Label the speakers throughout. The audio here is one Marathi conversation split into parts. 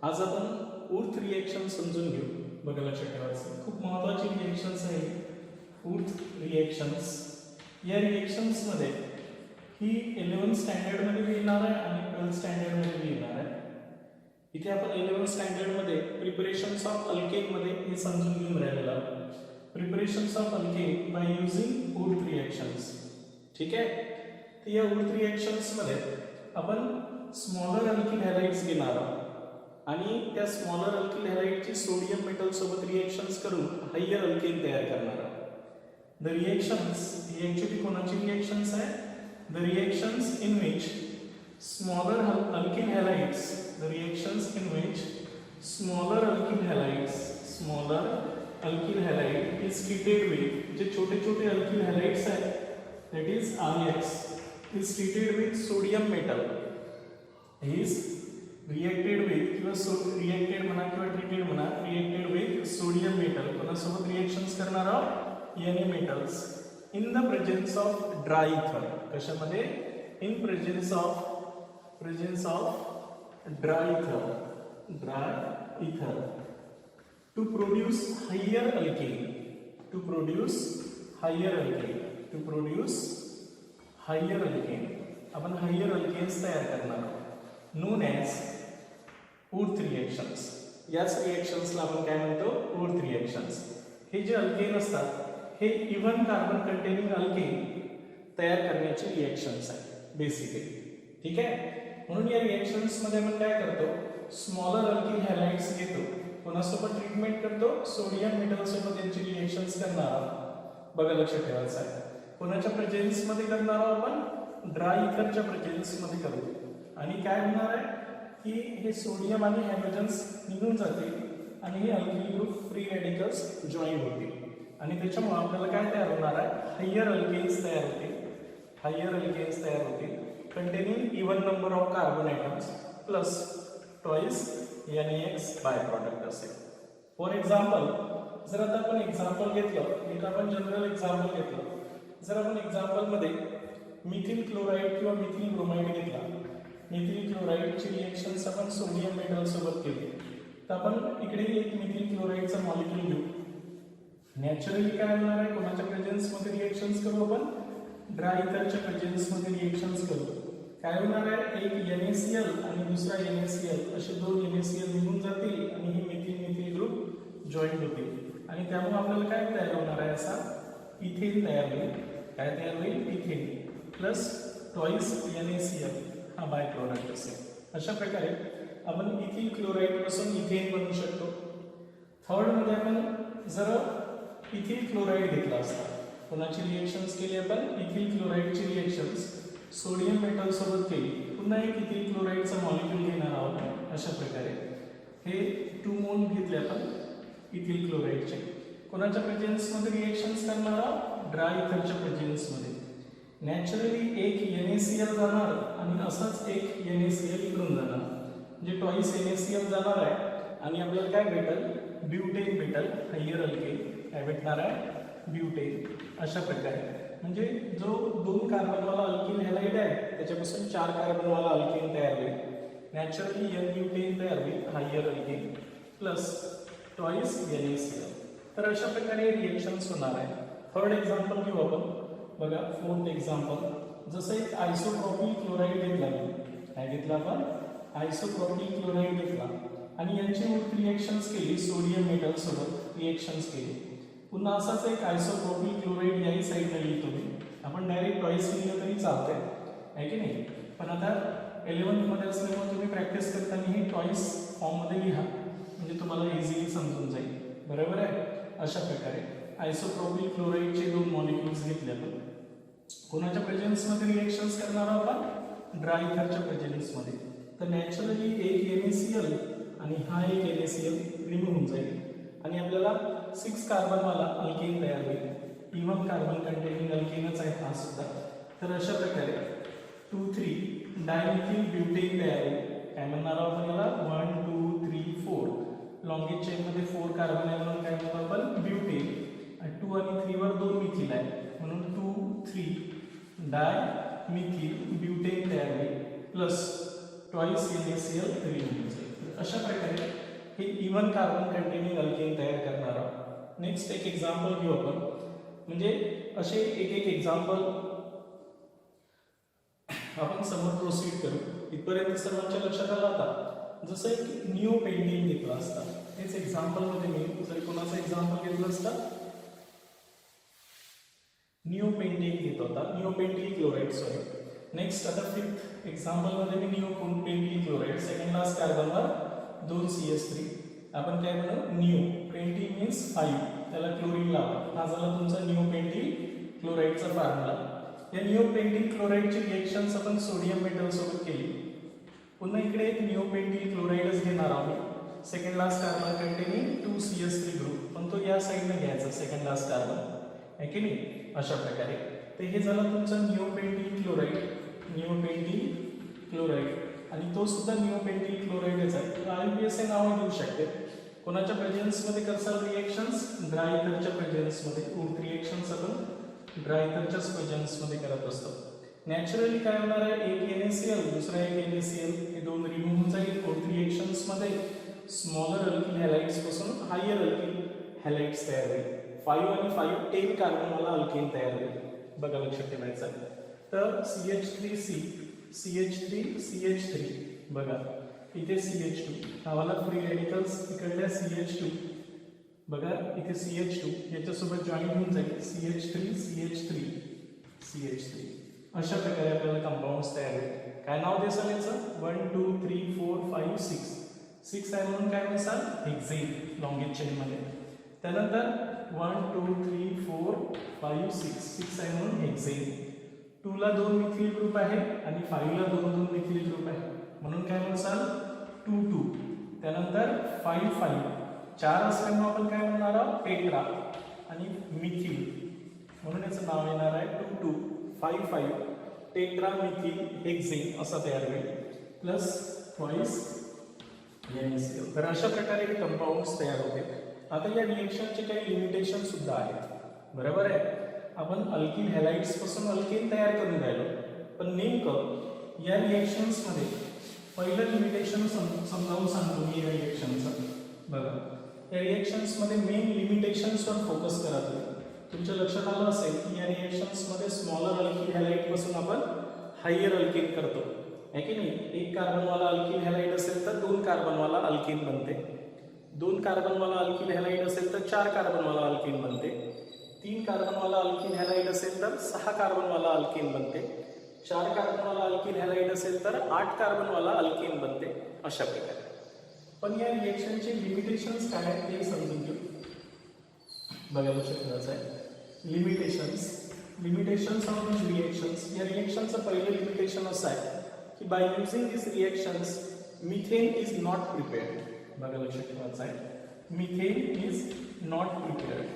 Speaker 1: आज आपण ऊर्थ रिएक्शन समजून घेऊ. बघा लक्षात ठेवायचं खूप महत्त्वाची रिएक्शन्स आहे ऊर्थ रिएक्शन्स. या रिएक्शन्समध्ये ही 11th स्टँडर्डमध्ये बी येणार आहे आणि 12th स्टँडर्डमध्ये बी येणार आहे. इथे आपण 11th स्टँडर्डमध्ये प्रिपरेशन्स ऑफ अल्केनमध्ये हे समजून घेऊन राहिलेलं आहोत. Preparations of alkane by using Wurtz reactions. ठीक आहे. तर या ऊर्थ रिएक्शन्समध्ये आपण स्मॉलर अल्किल हॅलाइड्स घेणार आहोत आणि त्या स्मॉलर अल्किल हॅलाइडची सोडियम मेटल सोबत रिएक्शन्स करून हायर अल्केन तयार करणार आहोत. द रिएक्शन्स ही ॲक्च्युली कोणाची रिएक्शन्स आहे? The reactions in which smaller alkyl halides, the reactions in which smaller alkyl halide is treated with, जे छोटे छोटे अल्किल हॅलाइड्स आहेत that is RX is treated with sodium metal, is reacted with किंवा reacted म्हणा किंवा treated म्हणा, reacted with sodium metal कोणासोबत रिएक्शन्स करणार आहोत Na metals in the presence of dry ether. कशामध्ये? in presence of dry ether to produce higher alkane, आपण हायर अल्केन्स तयार करणार आहोत नोन ॲज ऊर्थ रिएक्शन्स. याच रिएक्शन्सला आपण काय म्हणतो? ऊर्थ रिएक्शन्स. हे जे अल्केन असतात हे इव्हन कार्बन कंटेनिंग अल्केन तयार करण्याची रिएक्शन्स आहेत बेसिकली. ठीक आहे. म्हणून या रिएक्शन्समध्ये आपण काय करतो? स्मॉलर अल्किल हॅलाइड्स घेतो, कोणासोबत ट्रीटमेंट करतो? सोडियम मेटल सोबत यांची रिएक्शन्स करणार आहोत. बघा लक्षात ठेवायचं आहे. कोणाच्या प्रेझेन्समध्ये करणार आहोत? आपण ड्राय इथरच्या प्रेझेन्समध्ये करू. आणि काय होणार आहे की हे सोडियम आणि हायड्रोजन्स निघून जातील आणि हे alkyl group free radicals join होतील आणि त्याच्यामुळे आपल्याला काय तयार होणार आहे? हायर अल्केन्स तयार होतील containing even number of carbon items plus twice NaX bye product असेल. फॉर एक्झाम्पल, जर आता आपण एक्झाम्पल घेतलं, एक आपण जनरल एक्झाम्पल घेतलं, जर आपण एक्झाम्पलमध्ये मिथिल क्लोराईड किंवा मिथिल ब्रोमाइड घेतला, मिथिल क्लोराईडची रिएक्शन्स आपण सोडियम मेटल सोबत केली, तर आपण इकडे एक मिथिल क्लोराईडचा मॉलिक्यूल घेऊ. नॅचरली काय होणार आहे? कोणाच्या प्रेझेन्समध्ये रिएक्शन्स करू? आपण ड्राय इथरच्या प्रेझेन्समध्ये रिएक्शन्स करू. काय होणार आहे? एक NaCl आणि दुसरा NaCl असे दोन NaCl निघून जातील आणि हे मिथिल ग्रुप जॉईन होतील आणि त्यामुळे आपल्याला काय तयार होणार आहे? असा इथेन तयार होईल. काय तयार होईल? इथेन प्लस ट्वाइस NaCl हा बाय प्रॉडक्ट असेल. अशा प्रकारे आपण इथिल क्लोराईड पासून इथेन बनवू शकतो. थर्डमध्ये आपण जर इथिल क्लोराईड घेतला असता, कोणाची रिएक्शन्स केली आपण? इथिल क्लोराईडची रिएक्शन्स सोडियम मेटल सोबत केली, पुन्हा एक इथिल क्लोराईडचा मॉलिक्यूल घेणार आहोत. अशा प्रकारे हे 2 मोल घेतले आपण इथिल क्लोराईडचे. कोणाच्या प्रेझेन्समध्ये रिएक्शन्स करणार आहोत? ड्राय इथरच्या प्रेझेन्समध्ये. नॅचरली एक NaCl जाणार आणि असाच एक NaCl इकडून जाणार, म्हणजे ट्वाइस NaCl जाणार आहे आणि आपल्याला काय भेटेल? ब्युटेन भेटेल. हायर अल्केन काय भेटणार आहे? ब्युटेन. अशा प्रकारे म्हणजे जो 2 कार्बनवाला अल्किल हॅलाइड आहे त्याच्यापासून 4 कार्बनवाला अल्केन तयार होईल. नॅचरली N-ब्युटेन तयार होईल, higher alkane plus twice NaCl. तर अशा प्रकारे रिएक्शन्स होणार आहे. थर्ड एक्झाम्पल घेऊ आपण. बघा, फोर्थ एक्झाम्पल, जसं एक आयसोप्रोपिल क्लोराईड घेतला, काय घेतला आपण? आयसोप्रोपिल क्लोराईड घेतला आणि यांची ऊर्थ रिएक्शन्स केली, सोडियम मेटल सोबत रिएक्शन्स केली. पुन्हा असाच एक आयसोप्रोपिल क्लोराईड याही साईडला लिहितो मी. आपण डायरेक्ट ट्वाइस लिहिलं तरी चालतंय, आहे की नाही? पण आता 11th मध्ये असल्यामुळे तुम्ही प्रॅक्टिस करताना हे ट्वाइस फॉर्ममध्ये लिहा, म्हणजे तुम्हाला इझिली समजून जाईल. बरोबर आहे? अशा प्रकारे आयसोप्रोपिल क्लोराईडचे 2 मॉलिक्युल्स घेतले आपण. कोणाच्या प्रेझेन्समध्ये रिएक्शन्स करणार आहोत आपण? ड्राय इथरच्या प्रेझेन्समध्ये. तर नॅचरली एक NaCl आणि हा एक NaCl रिमूव्ह होऊन जाईल आणि आपल्याला 6 कार्बनवाला अल्केन तयार होईल. इव्हन कार्बन कंटेनिंग अल्केनच आहे हा सुद्धा. तर अशा प्रकारे 2,3 डायमिथिल ब्युटेन तयार होईल. काय म्हणणार आहोत याला? 1 2 3 4. लॉंगेज चेनमध्ये 4 कार्बन आहे म्हणून काय म्हणतो आपण? ब्युटेन. 2 आणि 3 वर 2 मिथिल आहे म्हणून 2,3 डायमिथिल ब्युटेन तयार होईल प्लस ट्वाइस NaCl रिमूव्ह होईल. अशा प्रकारे हे इवन कार्बन कंटेनिंग अल्केन तयार करणार आहोत. नेक्स्ट एक एक्झाम्पल घेऊ आपण. म्हणजे असे एक एक्झाम्पल आपण समोर प्रोसीड करू. इथपर्यंत सर्वांच्या लक्षात आलं आता. जसं एक न्यू पेंटिंग घेतलं असतं, हेच एक्झाम्पल मध्ये मी जर कोणाचं एक्झाम्पल घेतलं असतं, न्यू पेंटिंग घेत होता, neopentyl chloride. Sorry, next आता फिफ्थ एक्झाम्पल मध्ये मी neopentyl chloride, second last कार्बनवर 2 CH3. आपण काय म्हणू, न्यू पेंटिंग मीन्स 5, त्याला क्लोरीन लावा. हा झाला तुमचा न्यू पेंटिंग क्लोराइडचा फॉर्म्युला. या न्यू पेंटिंग क्लोराइडची रिएक्शन्स आपण सोडियम मेटल सोबत केली. पुन्हा इकडे एक न्यू पेंटिंग क्लोराइडच घेणार आहोत. Second last carbon containing 2 CH3 group, पण तो या साईडने घ्यायचा सेकंड लास्ट कार्बन, आहे की नाही. अशा प्रकारे ते हे झालं तुमचं new painting chloride, new painting chloride. आणि तो सुद्धा न्यू पेंटिंग क्लोराइडच आहे. तर IUPAC हे नाव देऊ शकते. कोणाच्या प्रेझेन्समध्ये करसाल रिएक्शन्स, ड्राय इथरच्या प्रेझेन्समध्ये. उर्थ रिएक्शन्स आपण ड्राय इथरच्याच प्रेझेन्समध्ये करत असतो. नॅचरली काय होणार आहे, एक NaCl दुसरा एक NaCl, हे दोन रिमूव्ह होऊन जाईल. उर्थ रिएक्शन्समध्ये स्मॉलर अल्किल हॅलाइड्स पासून हायर अल्किल हॅलाइड्स तयार होईल. 5 आणि 5 10 कार्बनवाला अल्केन तयार होईल. बघा लक्षात ठेवायचं आहे. तर CH3C, CH3, CH3, बघा इथे CH2, नावाला फ्री रेडिकल्स इकडल्या CH2, बघा इथे CH2 याच्यासोबत जॉईन होऊन जाईल CH3, CH3, CH3. अशा प्रकारे आपल्याला कंपाऊंड्स तयार होईल. काय नाव द्यायचं याचं, 1 2 3 4 5 6. 6 आहे म्हणून काय म्हणसाल, हेक्सेन लॉंगेज चेनमध्ये. त्यानंतर 1 2 3 4 5 6, 6 आहे म्हणून हेक्सेन. 2 ला 2 मिथिल ग्रुप आहे आणि 5 ला 2 मिथिल ग्रुप आहे म्हणून काय म्हणसाल, 2 2. त्यानंतर 5 5, 4 असल्यामुळे आपण काय म्हणणार आहोत, टेट्रा आणि मिथिल, म्हणून याचं नाव येणार आहे 2 2 5 5 टेट्रा मिथिल हेक्सेन असा तयार होईल. Plus twice NaCl. तर अशा प्रकारे हे कंपाऊंड्स तयार होते. आता या रिएक्शनचे काही लिमिटेशन सुद्धा आहेत, बरोबर आहे. आपण अल्किल हॅलाइड्स पासून अल्केन तयार करून राहिलो, पण नेमकं या रिएक्शन्समध्ये पहिलं लिमिटेशन समजावून सांगतो मी या रिएक्शनचं. बघा, या रिएक्शन्समध्ये मेन लिमिटेशन्सवर फोकस करा तुम्ही. तुमच्या लक्षात आलं असेल की या रिएक्शन्समध्ये स्मॉलर अल्किल हॅलाइड पासून आपण हायर अल्केन करतो, आहे की नाही. 1 कार्बनवाला अल्किल हॅलाइड असेल तर 2 कार्बनवाला अल्केन बनते. 2 कार्बनवाला अल्किल हॅलाइड असेल तर 4 कार्बनवाला अल्केन बनते. 3 कार्बनवाला अल्किल हॅलाइड असेल तर 6 कार्बनवाला अल्केन बनते. 4 कार्बनवाला अल्किल हॅलाइड असेल तर 8 कार्बनवाला अल्केन बनते. अशा प्रकारे. पण या रिएक्शनचे लिमिटेशन्स काय आहेत ते समजून घेऊ. बघायला शिकवायचं आहे. Limitations of this reactions. या रिएक्शनचं पहिलं लिमिटेशन असं आहे की by using this reactions methane is not prepared. बघा लक्षात ठेवायचं आहे, मिथेन इज नॉट प्रिपेअर्ड.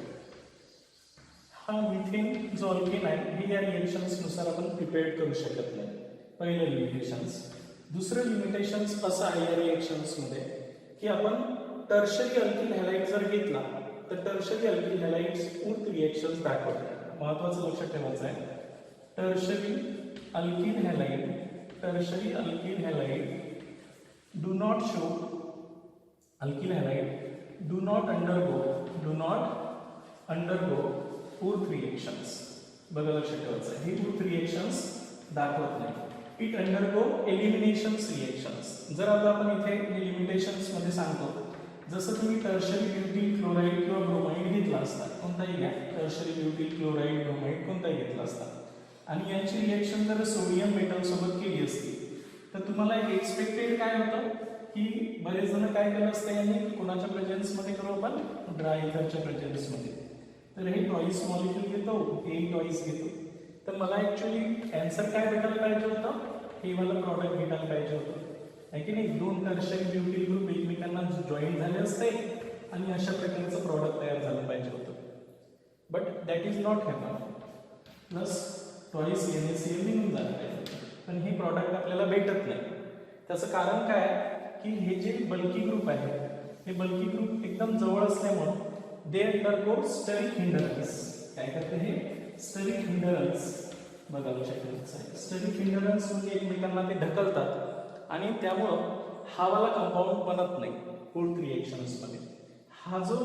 Speaker 1: हा मिथेन जो अल्केन आहे हे या रिएक्शन्सनुसार आपण प्रिपेअर्ड करू शकत नाही. पहिलं लिमिटेशन्स. दुसरं लिमिटेशन्स असं आहे या रिएक्शन्समध्ये की आपण टर्शरी अल्किल हॅलाइड जर घेतला तर tertiary alkyl halides Wurtz reactions दाखवतात. महत्त्वाचं लक्षात ठेवायचं आहे, tertiary alkyl halide do not show alkyl halide do not undergo Wurtz reactions. बघा लक्षात ठेवायचं आहे, हे उर्थ रिएक्शन्स दाखवत नाही. It undergo eliminations reactions. जर आता आपण इथे लिमिटेशन्स मध्ये सांगतो, जसं तुम्ही टर्शरी ब्युटिल क्लोराइड किंवा ब्रोमाइड घेतला असता, कोणताही घ्या, टर्शरी ब्युटिल क्लोराइड ब्रोमाइड कोणताही घेतला असता आणि यांची रिएक्शन जर सोडियम मेटल सोबत केली असती तर तुम्हाला एक्सपेक्टेड काय होतं की बरेच जण काय केलं असतं यांनी की कोणाच्या प्रेझेन्समध्ये करू आपण, ड्राय इथरच्या प्रेझेन्समध्ये. तर हे टॉईस मॉलिक्यूल घेतो, हे टॉईस घेतो. तर मला ॲक्च्युली आन्सर काय भेटायला पाहिजे होतं, हे मला प्रॉडक्ट भेटायला पाहिजे होतं, आहे की नाही. 2 टर्शरी ब्युटिल ग्रुप एकमेकांना जॉईन झाले असते आणि अशा प्रकारचं प्रॉडक्ट तयार झालं पाहिजे होतं. But that is not happen. Plus twice NaCl निघून झालं पाहिजे, पण हे प्रॉडक्ट आपल्याला भेटत नाही. त्याचं कारण काय की हे जे बल्की ग्रुप आहे हे बल्की ग्रुप एकदम जवळ असल्यामुळे दे अंडरगो स्टेरिक हिंडरन्स. काय करते हे, स्टेरिक हिंडरन्स. बघा लक्षात ठेवायचं आहे, स्टेरिक हिंडरन्स म्हणजे एकमेकांना ते ढकलतात आणि त्यामुळं हा वाला कंपाऊंड बनत नाही फोर्थ रिएक्शन्स मध्ये. हा जो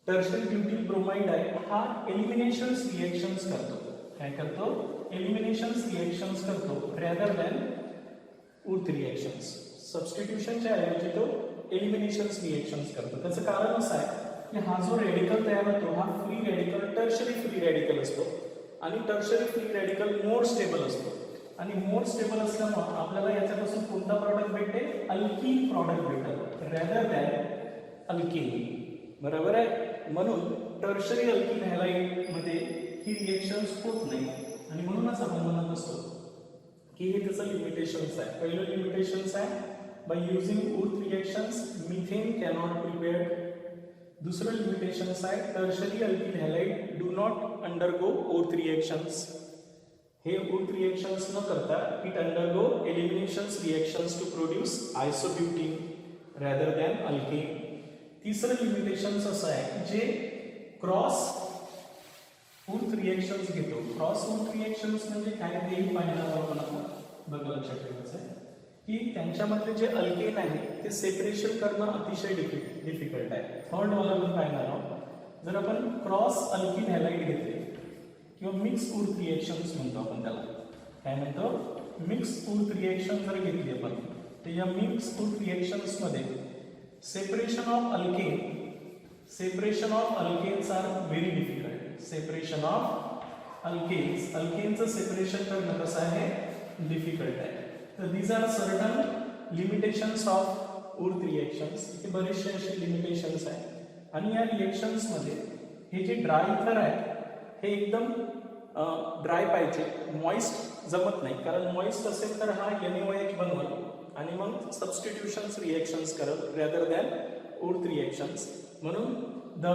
Speaker 1: टर्शरी ब्युटील ब्रोमाइड आहे हा एलिमिनेशन्स रिएक्शन्स करतो. काय करतो? एलिमिनेशन्स रिएक्शन्स करतो रॅदर दॅन उर्थ रिएक्शन्स. सबस्टिट्यूशनच्या ऐवजी तो एलिमिनेशन्स रिएक्शन्स करतो. त्याचं कारण असं आहे की हा जो रेडिकल तयार होतो हा free radical tertiary free radical असतो आणि tertiary free radical more stable असतो आणि मोर स्टेबल असल्यामुळे आपल्याला याच्यापासून कोणता प्रॉडक्ट भेटेल? अल्कीन प्रॉडक्ट भेटेल रॅदर दॅन अल्कीन. बरोबर आहे. म्हणून टर्शरी अल्कीन हॅलाइड मध्ये ही रिएक्शन्स होत नाही आणि म्हणूनच आपण म्हणत असतो की हे त्याचं लिमिटेशन्स आहे. पहिलं लिमिटेशन्स आहे by using Wurtz reactions methane cannot prepared. दुसरं लिमिटेशन्स आहे tertiary alkene halide do not undergo Wurtz reactions. हे उर्थ रिएक्शन्स न करता it undergo eliminations reactions to produce isobutene rather than alkane. तिसरं लिमिटेशन्स असं आहे जे क्रॉस उर्थ रिएक्शन्स घेतो. क्रॉस उर्थ रिएक्शन्स म्हणजे काय तेही पाहण्यावर आपण बघा लक्षात ठेवायचं आहे की त्यांच्यामधले जे अल्केन आहे ते सेपरेशन करणं अतिशय डिफिकल्ट आहे. थर्ड वाला आपण पाहणार आहोत. जर आपण क्रॉस अल्कीन हॅलाइड घेतले किंवा मिक्स उर्थ रिएक्शन्स म्हणतो आपण त्याला. काय म्हणतो? मिक्स उर्थ रिएक्शन जर घेतली आपण तर या मिक्स उर्थ रिएक्शन्स मध्ये separation of alkanes are very difficult. Separation of अल्केन्सचं सेपरेशन करणं कसं आहे? डिफिकल्ट आहे. तर these are certain limitations of Wurtz reactions. इथे बरेचसे असे लिमिटेशन्स आहेत आणि या रिएक्शन्स मध्ये हे जे ड्राय इथर आहे हे एकदम ड्राय पाहिजे. मॉइस्ट जमत नाही कारण मॉइस्ट असेल तर हा NaOH बनवल आणि मग सबस्टिट्यूशन्स रिएक्शन्स करत रॅदर दॅन उर्थ रिएक्शन्स. म्हणून द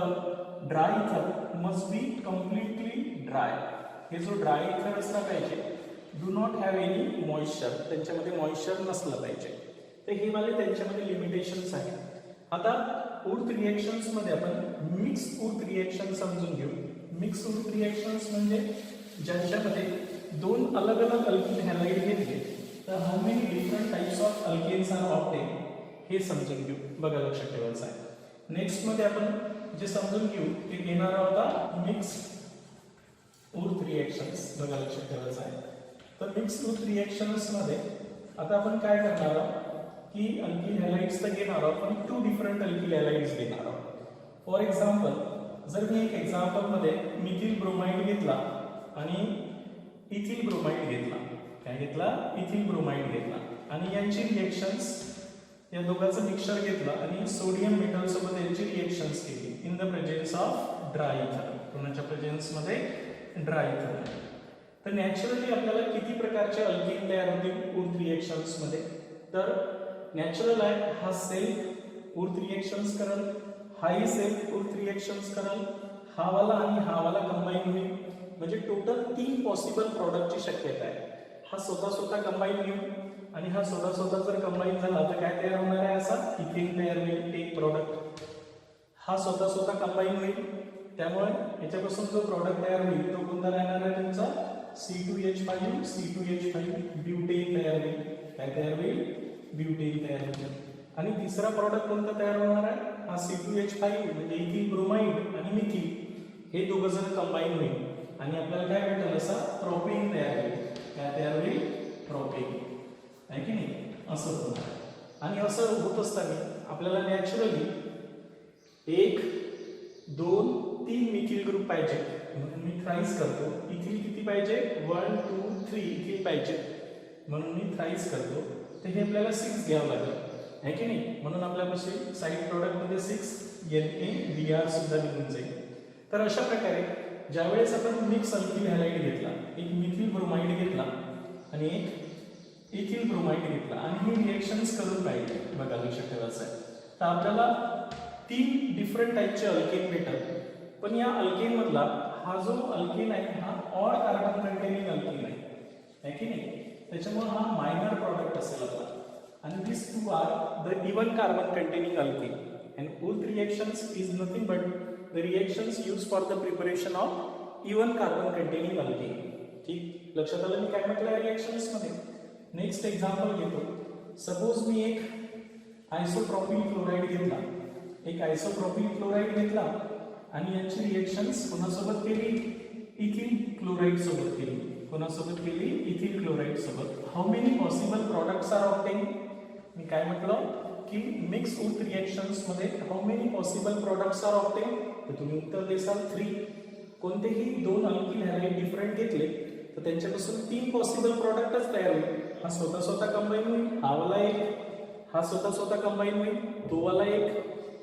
Speaker 1: ड्राय इथर मस्ट बी कम्प्लिटली ड्राय. हे जो ड्राय इथर असला पाहिजे do not have any moisture. त्यांच्यामध्ये मॉइश्चर नसलं पाहिजे. तर हे वाले त्यांच्यामध्ये लिमिटेशन्स आहेत. आता उर्थ रिएक्शन्स मध्ये आपण मिक्स उर्थ रिएक्शन समजून घेऊ. मिक्स उर्थ रिएक्शन्स म्हणजे ज्यांच्यामध्ये दोन अलग अलग अल्कीन हॅलाइड घेतले तर how many different types of alkanes are obtain हे समजून घेऊ. बघा लक्षात ठेवायचं आहे. नेक्स्ट मध्ये आपण जे समजून घेऊ ते घेणार आहोत मिक्स उर्थ रिएक्शन्स. बघा लक्षात ठेवायचं आहे. तर मिक्स उर्थ रिएक्शन्स मध्ये आता आपण काय करणार आहोत की अल्कीन हॅलाइड्स तर घेणार आहोत पण 2 डिफरंट अल्कीन हॅलाइड्स घेणार आहोत. फॉर एक्झाम्पल जर मी एक एक्झाम्पल मध्ये मिथिल ब्रोमाइड घेतला आणि इथिल ब्रोमाइड घेतला. काय घेतला? इथिल ब्रोमाइड घेतला आणि यांची रिएक्शन्स या दोघांचं मिक्सचर घेतलं आणि सोडियम मेटल सोबत यांची रिएक्शन्स केली in the presence of dry इथर. कोणाच्या प्रेझेन्स मध्ये? ड्राय इथर. तर नॅचरली आपल्याला किती प्रकारचे अल्केन तयार होतील उर्थ रिएक्शन्स मध्ये? तर नॅचरल आहे हा सेल्फ उर्थ रिएक्शन्स करल, हाही सेल्फ उर्थ रिएक्शन्स करल, हा वाला आणि हा वाला कंबाईन होईल. म्हणजे टोटल 3 पॉसिबल प्रॉडक्टची शक्यता आहे. हा स्वतः कंबाईन होईल आणि हा स्वतः जर कंबाईन झाला तर काय तयार होणार आहे? असा इथेन तयार होईल एक प्रॉडक्ट. हा स्वतः कंबाईन होईल त्यामुळे याच्यापासून जो प्रॉडक्ट तयार होईल तो कोणता राहणार आहे तुमचा? C2H5 ब्युटेन तयार होईल. काय तयार होईल? ब्युटेन तयार होईल. आणि तिसरा प्रॉडक्ट कोणता तयार होणार आहे? हा C2H5 म्हणजे इथिल ब्रोमाइड आणि मिथिल हे दोघं जण कंबाईन होईल आणि आपल्याला काय भेटेल? असा प्रोपेन तयार होईल. काय तयार होईल? प्रोपेन. आहे की नाही? असं होणार. आणि असं होत असताना आपल्याला नॅचरली 1 2 3 मिथिल ग्रुप पाहिजे म्हणून मी थ्राईस करतो. इथिल किती पाहिजे? 1 2 3 इथिल पाहिजे म्हणून मी थ्राईस करतो. तर हे आपल्याला 6 घ्यावं लागेल. आहे की नाही? म्हणून आपल्यापाशी साईड प्रॉडक्ट मध्ये 6 NaBr सुद्धा निघून जाईल. तर अशा प्रकारे ज्यावेळेस आपण मिक्स अल्कीन हॅलाइड घेतला, एक मिथिल ब्रोमाइड घेतला आणि एक इथिल ब्रोमाइड घेतला आणि ही रिएक्शन्स करून पाहिजे. बघा लक्षात ठेवायचं आहे. तर आपल्याला 3 डिफरंट टाइपचे अल्केन भेटतात. पण या अल्केन मधला हा जो अल्केन आहे हा ऑड कार्बन कंटेनिंग अल्केन आहे की नाही? त्याच्यामुळे हा मायनर प्रॉडक्ट असेल आपला. आणि these 2 are the even carbon containing alkene and both reactions is nothing but the reactions used for the preparation of even carbon containing alkene. ठीक लक्षात आलं मी काय म्हटलं रिएक्शन्स मध्ये? नेक्स्ट एक्झाम्पल घेतो. सपोज मी एक आयसोप्रोपिल क्लोराईड घेतला, एक आयसोप्रोपिल क्लोराईड घेतला आणि यांची रिएक्शन्स कोणासोबत केली, इथिल क्लोराईड सोबत केली. कोणासोबत केली, इथिल क्लोराईड सोबत. How many possible products are obtain. मी काय म्हटलं की मिक्स ऊर्थ रिएक्शन्स मध्ये how many possible products are obtain, तर तुम्ही उत्तर देसाल 3. कोणतेही दोन अल्किल हॅलाइड डिफरंट घेतले तर त्यांच्यापासून 3 पॉसिबल प्रोडक्टच तयार होईल. हा स्वतः स्वतः कंबाईन होईल, हा वाला एक, हा स्वतः स्वतः कंबाईन होईल, तो वाला एक,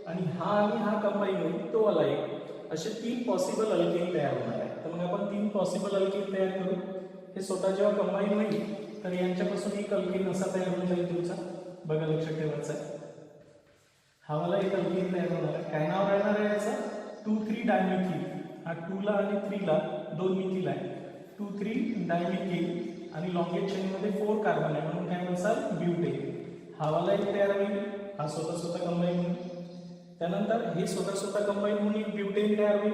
Speaker 1: आणि हा कंबाईन होईल, तो वाला एक. असे 3 पॉसिबल अल्केन तयार होणार आहे. तर मग आपण 3 पॉसिबल अल्केन तयार करू. हे स्वतः जेव्हा कंबाईन होईल तर यांच्यापासून एक अल्केन असा तयार होऊन जाईल तुमचा. बघा, लक्षात ठेवायचं आहे. हा वाला एक अल्केन तयार होणार आहे. काय नाव राहणार आहे याचा, 2,3 डायमिथिल. हा 2 ला आणि 3 ला 2 मिथिल आहे, 2,3 डायमिथिल, आणि लॉन्गेस्ट चेन मध्ये 4 कार्बन आहे म्हणून काय म्हणसाल, ब्युटेन. हा वाला एक तयार होईल, हा स्वतः स्वतः कंबाईन होईल. त्यानंतर हे स्वतः स्वतः कंबाईन होऊन एक ब्युटेन तयार होईल,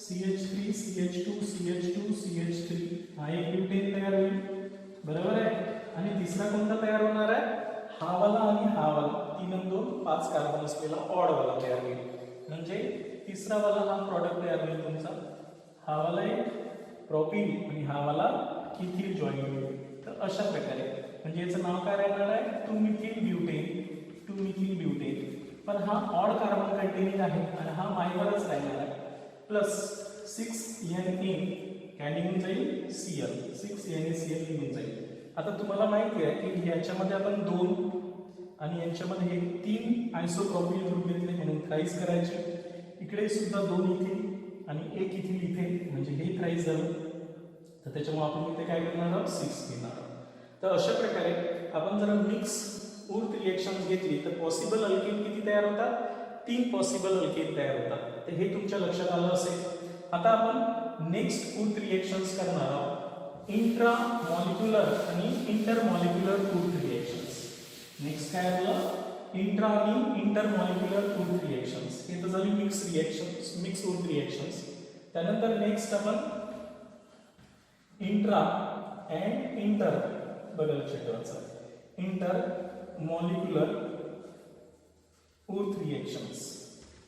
Speaker 1: CH3 CH2 CH2 CH3. हा एक ब्युटेन तयार होईल, बरोबर आहे. आणि तिसरा कोणता तयार होणार आहे, हा वाला आणि हा वाला, 3 आणि 2 5 कार्बन असलेला ऑड वाला तयार होईल. म्हणजे तिसरा वाला हा प्रॉडक्ट तयार होईल तुमचा. हा वाला एक प्रोपीन आणि हा वाला इथिल जॉईन होईल. तर अशा प्रकारे म्हणजे याचं नाव काय राहणार आहे, 2-मिथिल ब्युटेन, 2-मिथिल ब्युटेन. पण हा ऑड कार्बन कंटेनिंग आहे आणि हा मायनरच राहणार आहे. प्लस 6Na काय निघून जाईल, Cl, 6NaCl निघून जाईल. आता तुम्हाला माहिती आहे की याच्यामध्ये आपण 2 आणि यांच्यामध्ये हे 3 आयसोप्रोपिल ग्रुप घेतले म्हणून थ्राईस करायचे. इकडे सुद्धा 2 इथिल आणि 1 इथिल इथे, म्हणजे हे थ्राईस झालं. तर त्याच्यामुळे आपण इथे काय करणार आहोत, 6 घेणार आहोत. तर अशा प्रकारे आपण जर मिक्स ऊर्थ रिएक्शन घेतली तर पॉसिबल अल्केन किती तयार होतात, 3 पॉसिबल अल्केन तयार होतात. तर हे तुमच्या लक्षात आलं असेल. आता आपण नेक्स्ट ऊर्थ रिएक्शन्स करणार आहोत, इंट्रा मॉलिक्युलर आणि inter molecular Wurtz reactions. Next काय आलं, इंट्रा आणि इंटर मॉलिक्युलर ऊर्थ रिएक्शन्स. हे तर झाली mix reactions, mix Wurtz reactions. त्यानंतर नेक्स्ट आपण इंट्रा अँड इंटर, बघा लक्षात ठेवायचं, इंटर मॉलिक्युलर ऊर्थ रिएक्शन्स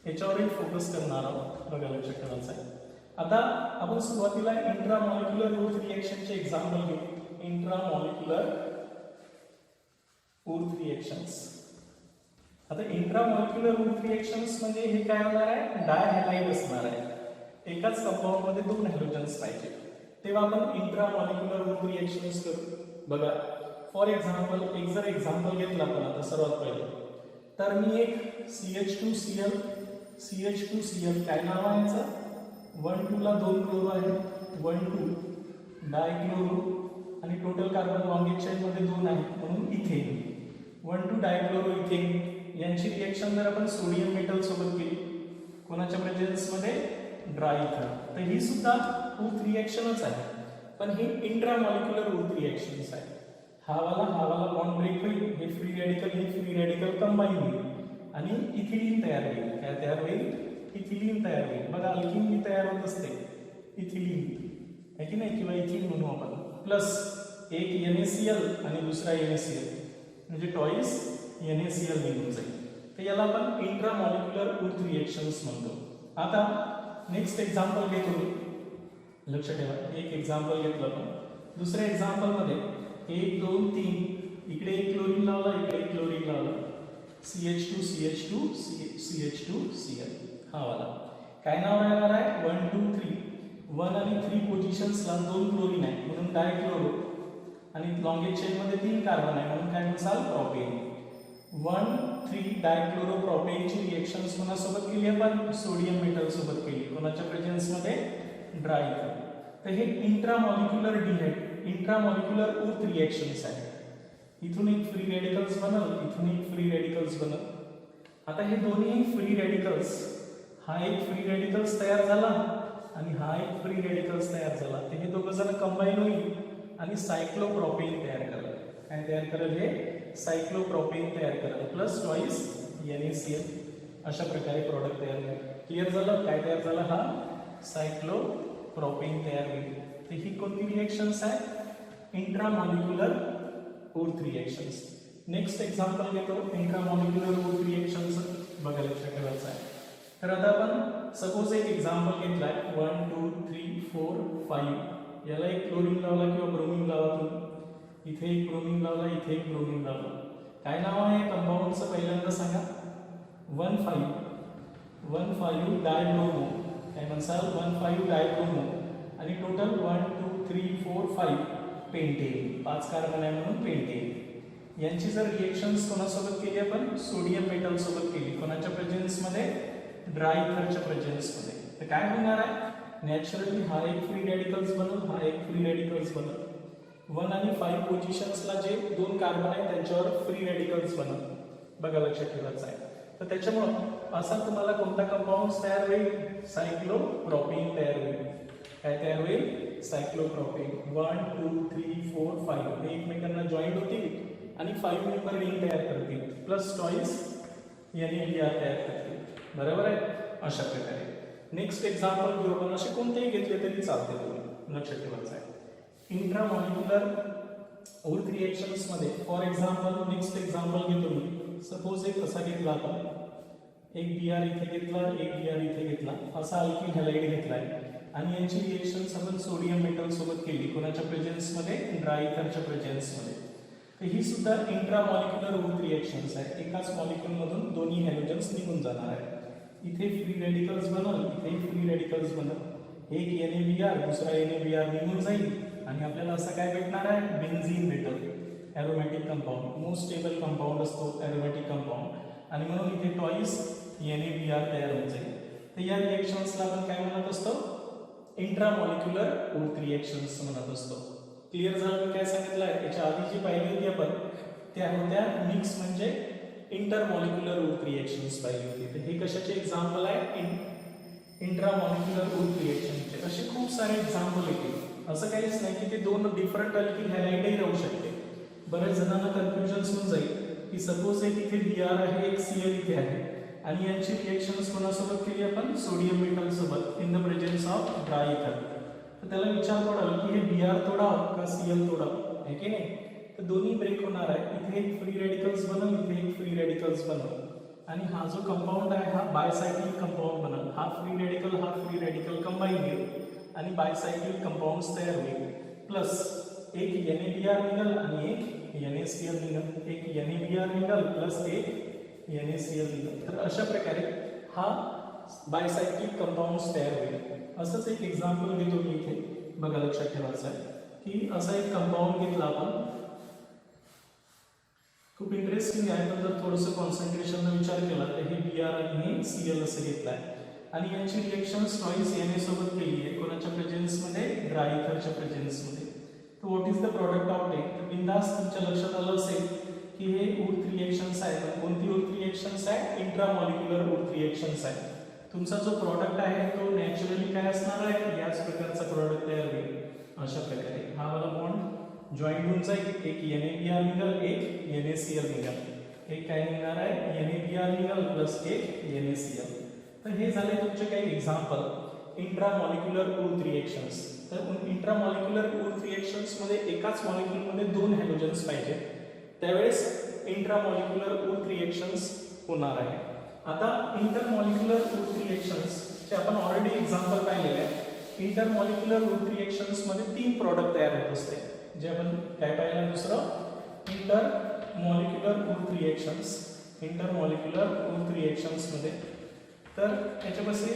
Speaker 1: याच्यावर फोकस करणार आहोत. बघा लक्षात ठेवायचं आहे. आता आपण सुरुवातीला इंट्रा मॉलिक्युलर ऊर्थ रिएक्शनचे एक्झाम्पल घेऊ. Intra molecular Wurtz reactions. आता इंट्रा मॉलिक्युलर ऊर्थ रिएक्शन्स म्हणजे हे काय होणार आहे, डाय हॅलाइड असणार आहे. एकाच कंपाऊंड मध्ये 2 हॅलोजन्स पाहिजे, तेव्हा आपण इंट्रा मॉलिक्युलर ऊर्थ रिएक्शन्स करू. बघा, फॉर एक्झाम्पल एक जर एक्झाम्पल घेतलं आपण आता सर्वात पहिले, तर मी एक CH2Cl CH2Cl काय नाव आहे याचं, 1,2 ला 2 क्लोरो आहे, 1,2 डायक्लोरो, आणि टोटल कार्बन लॉन्गेस्ट चेन मध्ये 2 आहे म्हणून इथेन, 1,2 डायक्लोरो इथेन. यांची रिएक्शन जर आपण सोडियम मेटल सोबत केली कोणाच्या प्रेझेन्स मध्ये, ड्राय इथर, तर ही सुद्धा ऊर्थ रिएक्शनच आहे, पण ही इंट्रा मॉलिक्युलर ऊर्थ रिएक्शन्स आहे. हा वाला बॉन्ड ब्रेक होईल, हे फ्री रॅडिकल कंबाईन होईल आणि इथिलीन तयार होईल. काय तयार होईल, इथिलीन तयार होईल. बघा अल्किन ही तयार होत असते, इथिलीन आहे की नाही, किंवा इथिन म्हणू आपण. प्लस एक NaCl आणि दुसरा NaCl, म्हणजे टॉईस NaCl निघून जाईल. तर याला आपण इंट्रा मॉलिक्युलर ऊर्थ रिएक्शन्स म्हणतो. आता नेक्स्ट एक्झाम्पल घेतो मी, लक्षात ठेवा. एक एक्झाम्पल घेतलं आपण. दुसऱ्या एक्झाम्पल मध्ये 1 2 3 इकडे एक क्लोरीन लावला, इकडे एक क्लोरीन लावला, CH2 CH2 CH2 Cl. हा वाला काय नाव राहणार आहे, 1 2 3. 1 आणि 3 पोझिशन्सला 2 क्लोरीन आहे म्हणून डायक्लोरो, आणि लॉन्गेस्ट चेन मध्ये 3 कार्बन आहे म्हणून काय म्हणसाल, प्रोपेन. 1,3 डायक्लोरो प्रोपेनची रिएक्शन्स कोणासोबत केली आपण, सोडियम मेटल सोबत केली. कोणाच्या प्रेझेन्स मध्ये, ड्राय. तर हे इंट्रा मॉलिक्युलर डिहाइड, इंट्रा मॉलिक्युलर ऊर्थ रिएक्शन्स आहे. इथून एक फ्री रॅडिकल्स बनल, इथून एक फ्री रॅडिकल्स बनल. आता हे दोन्ही फ्री रॅडिकल्स, हा एक फ्री रॅडिकल्स तयार झाला आणि हा एक फ्री रॅडिकल्स तयार झाला. तर हे दोघं जण कंबाईन होईल आणि सायक्लोप्रोपेन तयार करेल. काय तयार करेल, हे सायक्लोप्रोपेन तयार करेल, प्लस टॉईस NaCl. अशा प्रकारे प्रोडक्ट तयार होईल. क्लिअर झालं, काय तयार झालं, हा सायक्लोप्रोपेन तयार होईल. तर ही कोणती रिएक्शन्स आहे, intra molecular Wurtz reactions. Next example घेतो इंट्रामॉलिक्युलर ऊर्थ रिएक्शनचं बघा लक्षात ठेवायचं आहे. तर आता आपण सपोज एक एक्झाम्पल घेतलाय 1 2 3 4 5 याला एक क्लोरीन लावला किंवा ब्रोमीन लावला तुम्ही, इथे एक ब्रोमीन लावला, इथे एक ब्रोमीन लावला. काय नाव आहे कंपाऊंडचं पहिल्यांदा सांगा. 1,5 डायब्रोमो, काय म्हणसाल 1,5 डायब्रोमो आणि टोटल 1 2 3 4 5 पेंटेन, 5 कार्बन आहे म्हणून पेंटेन. यांची जर रिएक्शन्स कोणासोबत केली आपण सोडियम मेटल सोबत केली, कोणाच्या प्रेझेन्स मध्ये ड्राय इथरच्या प्रेझेन्स मध्ये, तर काय होणार आहे नॅचरली हा एक फ्री रॅडिकल्स बनल, हा एक फ्री रॅडिकल्स बनल. 1 आणि 5 पोझिशन्सला जे 2 कार्बन आहेत त्यांच्यावर फ्री रॅडिकल्स बनल, बघा लक्षात ठेवायचं आहे. तर त्याच्यामुळं असा तुम्हाला कोणता कंपाऊंड तयार होईल, सायक्लोप्रोपेन तयार होईल. काय तयार होईल, सायक्लोप्रोपेन. 1 2 3 4 5 हे एकमेकांना जॉईंट होतील आणि 5 मेंबर रिंग तयार करतील प्लस टॉईस NaBr तयार करतील, बरोबर आहे. अशा प्रकारे नेक्स्ट एक्झाम्पल घेऊ आपण, असे कोणतेही घेतले तरी चालते, तुम्ही लक्षात ठेवायचं आहे. इंट्रामॉलिक्युलर ऊर्थ रिएक्शन्स मध्ये फॉर एक्झाम्पल नेक्स्ट एक्झाम्पल घेतो मी. सपोज एक असा घेतला आपण, एक Br इथे घेतला, एक Br इथे घेतला, असा अल्किल हॅलाइड घेतलाय आणि यांची रिएक्शन्स आपण सोडियम मेटल सोबत केली, कोणाच्या प्रेझेन्स मध्ये ड्राय इथरच्या प्रेझेन्स मध्ये. तर ही सुद्धा इंट्रामॉलिक्युलर ऊर्थ रिएक्शन्स आहे. एकाच मॉलिक्युल मधून दोन्ही हॅलोजन्स निघून जाणार आहे. इथे फ्री रॅडिकल्स बनल, इथे फ्री रॅडिकल्स बनल. एक NaBr दुसरा NaBr निघून जाईल आणि आपल्याला असं काय भेटणार आहे, बेन्झीन भेटल. एरोमॅटिक कंपाऊंड मोस्ट स्टेबल कंपाऊंड असतो एरोमॅटिक कंपाऊंड, आणि म्हणून इथे टॉईस NaBr तयार होत जाईल. तर या रिएक्शन्सला आपण काय म्हणत असतो, इंट्रामॉलिक्युलर ऊर्थ रिएक्शन्स म्हणत असतो. क्लिअर झालं मी काय सांगितलं आहे. याच्या आधी जी पाहिली होती आपण त्या होत्या मिक्स म्हणजे इंटरमॉलिक्युलर ऊर्थ रिएक्शन्स पाहिली होती. तर हे कशाचे एक्झाम्पल आहे, इंट्रामॉलिक्युलर ऊर्थ रिएक्शनचे. असे खूप सारे एक्झाम्पल येतील, असं काहीच नाही की ते 2 डिफरंट अल्किल हॅलाइडही राहू शकते. बऱ्याच जणांना कन्फ्युजन्स होऊन जाईल की सपोज एक इथे Br आहे, एक Cl इथे आहे आणि यांची रिएक्शन्स कोणासोबत केली आपण सोडियम मेटल सोबत in the presence of dry इथर. तर त्याला विचार पडेल की हे Br तोडावं का Cl तोडावं, आहे की नाही. तर दोन्ही ब्रेक होणार आहे. इथे एक फ्री रॅडिकल्स बनल, इथे एक फ्री रॅडिकल्स बनल आणि हा जो कंपाऊंड आहे हा बायसायक्लिक कंपाऊंड बनल. हा फ्री रॅडिकल कंबाईन होईल आणि बायसायक्लिक कंपाऊंड्स तयार होईल. प्लस एक NaBr निघल आणि एक NaCl निघल, एक NaBr निघल प्लस एक NaCl निघल. तर अशा प्रकारे हा बायसायक्लिक कंपाऊंड्स तयार होईल. असंच एक एक्झाम्पल घेतो मी इथे, बघा लक्षात ठेवायचं आहे की असा एक कंपाऊंड घेतला आपण, खूप इंटरेस्टिंग आहे. पण जर थोडंसं कॉन्सन्ट्रेशनचा विचार केला तर हे Br आणि हे Cl असं घेतलं आहे आणि यांची रिएक्शन्स टॉईस Na सोबत केली आहे, कोणाच्या प्रेझेन्स मध्ये ड्राय इथरच्या प्रेझेन्स मध्ये. तर what is the product of take. तर बिंदास तुमच्या लक्षात आलं असेल की हे ऊर्थ रिएक्शन्स आहेत. कोणती ऊर्थ रिएक्शन्स आहे, इंट्रामॉलिक्युलर ऊर्थ रिएक्शन्स आहे. तुमचा जो प्रॉडक्ट आहे तो नॅचरली काय असणार आहे, याच प्रकारचा प्रॉडक्ट तयार होईल. अशा प्रकारे हा वाला बॉन्ड जॉईंट होऊन जाईल, एक NaBr निघल, एक NaCl निघल, एक काय निघणार आहे NaBr निघल प्लस एक NaCl. तर हे झाले तुमचे काही एक्झाम्पल इंट्रामॉलिक्युलर ऊर्थ रिएक्शन्स. तर इंट्रामॉलिक्युलर ऊर्थ रिएक्शन्स मध्ये एकाच मॉलिक्युल मध्ये 2 हॅलोजन्स पाहिजे, त्यावेळेस इंट्रामॉलिक्युलर ऊर्थ रिएक्शन्स होणार आहे. आता इंटरमॉलिक्युलर ऊर्थ रिएक्शन्स चे आपण ऑलरेडी एक्झाम्पल पाहिलेले आहे. इंटरमॉलिक्युलर ऊर्थ रिएक्शन्स मध्ये 3 प्रॉडक्ट तयार होत असते, जे आपण काय पाहिलं दुसरं इंटरमॉलिक्युलर ऊर्थ रिएक्शन्स. इंटरमॉलिक्युलर ऊर्थ रिएक्शन्स मध्ये तर याच्यापाशी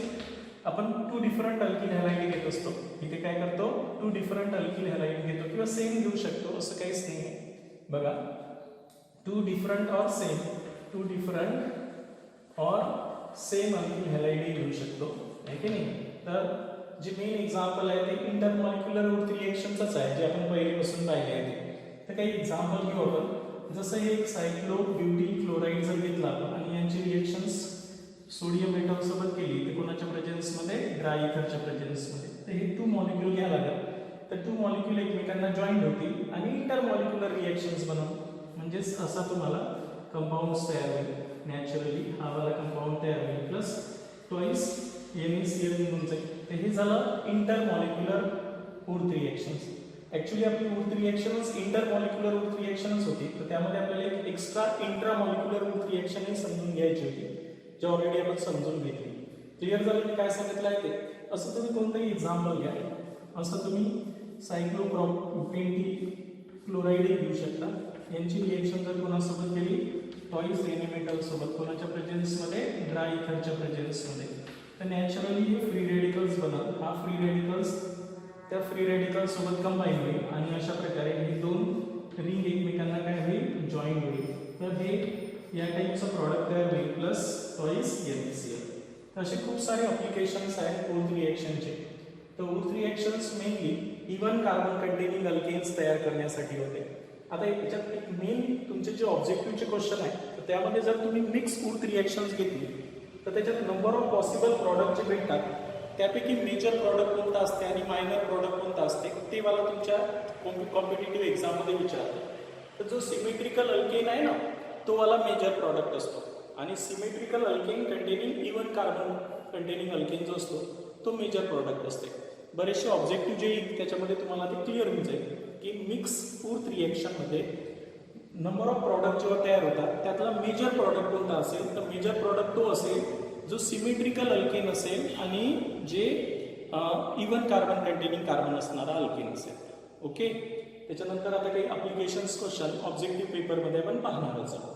Speaker 1: आपण 2 डिफरंट अल्किल हॅलाइड घेत असतो. इथे काय करतो, 2 डिफरंट अल्किल हॅलाइड घेतो किंवा सेम घेऊ शकतो, असं काहीच नाही आहे. बघा 2 different or same, 2 different or same alkyl halide घेऊ शकतो, आहे की नाही. तर जे मेन एक्झाम्पल आहे ते इंटरमॉलिक्युलर ऊर्थ रिएक्शनच आहे, जे आपण पहिलेपासून पाहिले आहे. तर काही एक्झाम्पल घेऊ आपण. जसं हे एक सायक्लोब्युटिल क्लोराईड जर घेतला आपण आणि यांची रिएक्शन्स सोडियम मेटल सोबत केली तर कोणाच्या प्रेझेन्स मध्ये ड्राय इथरच्या प्रेझेन्स मध्ये. तर हे 2 मॉलिक्यूल घ्यायला लागेल. तर 2 मॉलिक्यूल एकमेकांना जॉईंट होतील आणि इंटरमॉलिक्युलर रिएक्शन्स बनवून म्हणजेच असा तुम्हाला कंपाऊंड्स तयार होईल. नॅचरली हा वाला कंपाऊंड तयार होईल प्लस टॉईस NaCl निघून जाईल. तर हे झालं इंटरमॉलिक्युलर ऊर्थ रिएक्शन्स. ऍक्च्युली आपली उर्थ रिएक्शनच इंटरमॉलिक्युलर उर्थ रिएक्शनच होती, तर त्यामध्ये आपल्याला एक एक्स्ट्रा इंट्रामॉलिक्युलर उर्थ रिएक्शनही समजून घ्यायची होती, जे ऑलरेडी आपण समजून घेतली. क्लिअर झालं मी काय सांगितलं आहे ते? असं तुम्ही कोणतंही एक्झाम्पल घ्या. असं तुम्ही सायक्लोप्रोपेंटी क्लोराईड घेऊ शकता. यांची रिएक्शन जर कोणासोबत केली, टॉईस एनिमेटल सोबत, कोणाच्या प्रेझेन्समध्ये, ड्राय इथरच्या प्रेझेन्समध्ये, तर नॅचरली हे फ्री रेडिकल्स बनल. हा फ्री रेडिकल्स त्या फ्री रेडिकल्स सोबत कंबाईन होईल आणि अशा प्रकारे हे दोन रिंग एकमेकांना काय होईल, जॉईन होईल. तर हे या टाईपचं प्रॉडक्ट तयार होईल प्लस टॉईस NaCl. तर असे खूप सारे ॲप्लिकेशन्स आहेत उर्थ रिएक्शनचे. तर Wurtz reactions mainly even carbon containing alkanes तयार करण्यासाठी होते. आता याच्यात एक मेन तुमचे जे ऑब्जेक्टिव्हचे क्वेश्चन आहे, तर त्यामध्ये जर तुम्ही मिक्स उर्थ रिएक्शन्स घेतली तर त्याच्यात नंबर ऑफ पॉसिबल प्रॉडक्ट जे भेटतात, त्यापैकी मेजर प्रॉडक्ट कोणता असते आणि मायनर प्रॉडक्ट कोणता असते, ते मला तुमच्या कॉम्पिटिटिव्ह एक्झाममध्ये विचारतात. तर जो सिमेट्रिकल अल्केन आहे ना, तो वाला मेजर प्रॉडक्ट असतो आणि symmetrical alkane containing even carbon containing alkane जो असतो तो मेजर प्रॉडक्ट असते. बरेचसे ऑब्जेक्टिव्ह जे येईल त्याच्यामध्ये तुम्हाला ते क्लिअर होऊन जाईल की मिक्स उर्थ रिएक्शनमध्ये नंबर ऑफ प्रॉडक्ट जेव्हा तयार होतात त्यातला मेजर प्रॉडक्ट कोणता असेल, तर मेजर प्रॉडक्ट तो असेल जो सिमेट्रिकल अल्केन असेल आणि जे इवन कार्बन कंटेनिंग कार्बन असणारा अल्केन असेल. ओके, त्याच्यानंतर आता काही ॲप्लिकेशन्स क्वेश्चन ऑब्जेक्टिव्ह पेपरमध्ये आपण पाहणार आहोत.